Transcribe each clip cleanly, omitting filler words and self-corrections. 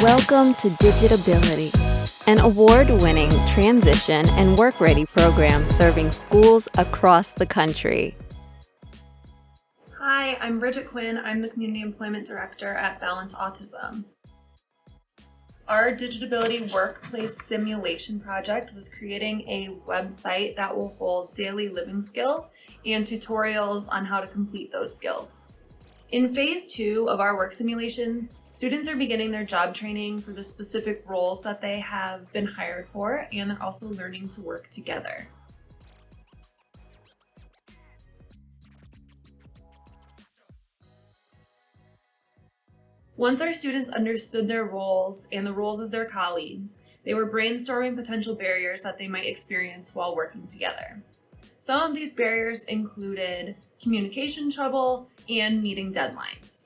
Welcome to Digitability, an award-winning transition and work-ready program serving schools across the country. Hi, I'm Bridget Quinn. I'm the Community Employment Director at Balance Autism. Our Digitability Workplace Simulation project was creating a website that will hold daily living skills and tutorials on how to complete those skills. In phase 2 of our work simulation, students are beginning their job training for the specific roles that they have been hired for, and they're also learning to work together. Once our students understood their roles and the roles of their colleagues, they were brainstorming potential barriers that they might experience while working together. Some of these barriers included communication trouble and meeting deadlines.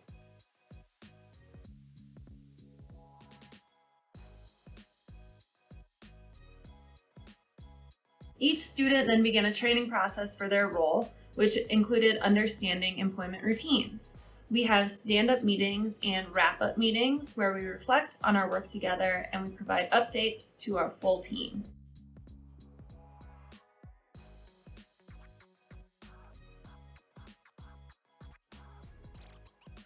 Each student then began a training process for their role, which included understanding employment routines. We have stand-up meetings and wrap-up meetings where we reflect on our work together and we provide updates to our full team.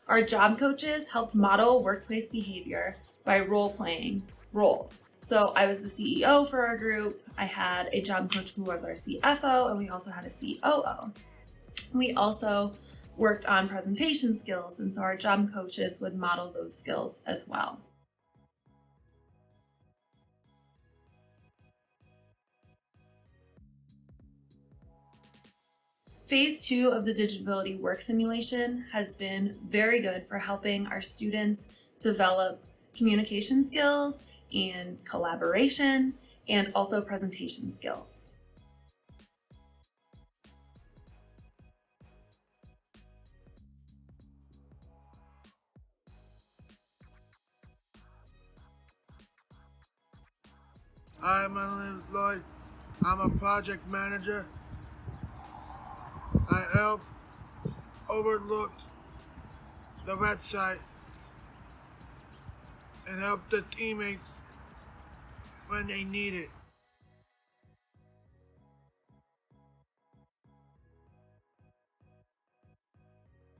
Our job coaches helped model workplace behavior by role-playing roles. So I was the CEO for our group, I had a job coach who was our CFO, and we also had a COO. We also worked on presentation skills, and so our job coaches would model those skills as well. Phase 2 of the Digitability work simulation has been very good for helping our students develop communication skills and collaboration and also presentation skills. Hi, my name is Lloyd. I'm a project manager. I help overlook the website and help the teammates when they need it.